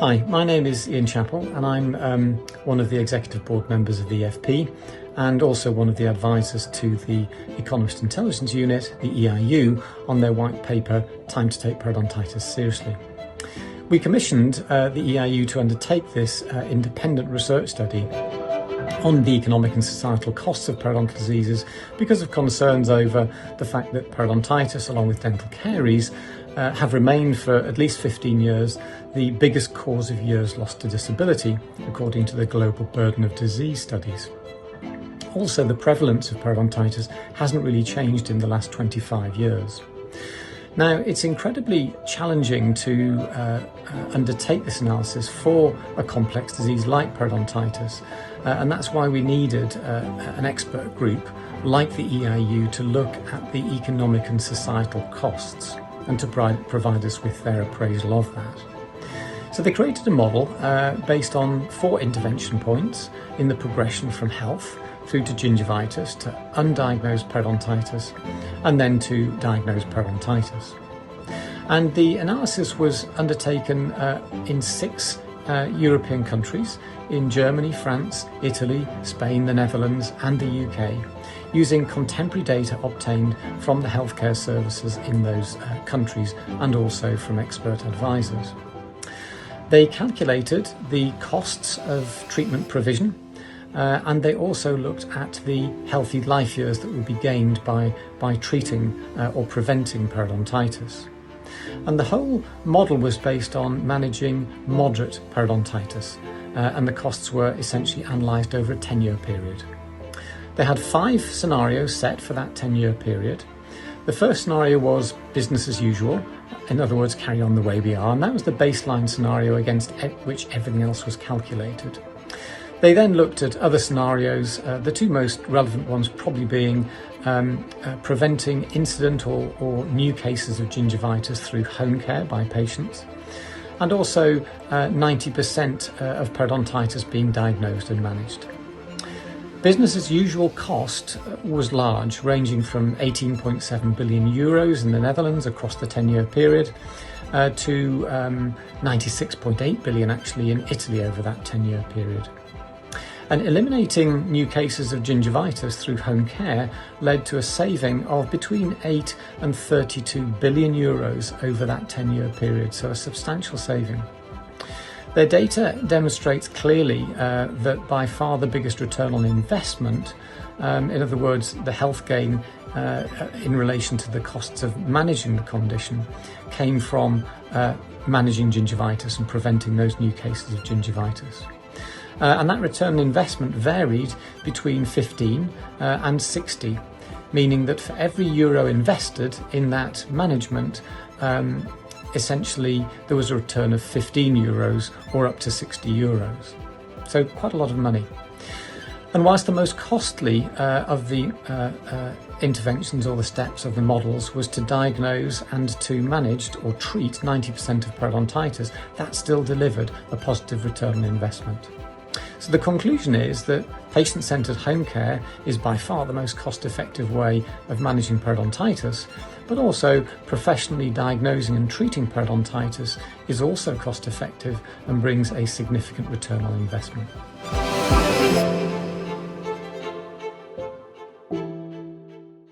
Hi, my name is Iain Chapple and I'm one of the executive board members of the EFP and also one of the advisors to the Economist Intelligence Unit, the EIU, on their white paper, Time to Take Periodontitis Seriously. We commissioned the EIU to undertake this independent research study on the economic and societal costs of periodontal diseases because of concerns over the fact that periodontitis, along with dental caries, have remained for at least 15 years the biggest cause of years lost to disability, according to the Global Burden of Disease studies. Also, the prevalence of periodontitis hasn't really changed in the last 25 years. Now, it's incredibly challenging to undertake this analysis for a complex disease like periodontitis, and that's why we needed an expert group like the EIU to look at the economic and societal costs and to provide us with their appraisal of that. So they created a model based on 4 intervention points in the progression from health through to gingivitis, to undiagnosed periodontitis, and then to diagnosed periodontitis. And the analysis was undertaken in 6 European countries, in Germany, France, Italy, Spain, the Netherlands, and the UK, using contemporary data obtained from the healthcare services in those countries and also from expert advisors. They calculated the costs of treatment provision, and they also looked at the healthy life years that would be gained by treating or preventing periodontitis. And the whole model was based on managing moderate periodontitis, and the costs were essentially analysed over a 10-year period. They had 5 scenarios set for that 10-year period. The first scenario was business as usual, in other words, carry on the way we are, and that was the baseline scenario against which everything else was calculated. They then looked at other scenarios, the 2 most relevant ones probably being preventing incident or new cases of gingivitis through home care by patients, and also 90% of periodontitis being diagnosed and managed. Business as usual cost was large, ranging from 18.7 billion euros in the Netherlands across the 10-year period to 96.8 billion actually in Italy over that 10-year period. And eliminating new cases of gingivitis through home care led to a saving of between 8 and 32 billion euros over that 10-year period, so a substantial saving. Their data demonstrates clearly that by far the biggest return on investment, in other words, the health gain in relation to the costs of managing the condition, came from managing gingivitis and preventing those new cases of gingivitis. And that return on investment varied between 15 and 60, meaning that for every euro invested in that management, essentially there was a return of 15 euros or up to 60 euros. So quite a lot of money. And whilst the most costly of the interventions or the steps of the models was to diagnose and to manage or treat 90% of periodontitis, that still delivered a positive return on investment. So the conclusion is that patient-centred home care is by far the most cost-effective way of managing periodontitis, but also professionally diagnosing and treating periodontitis is also cost-effective and brings a significant return on investment.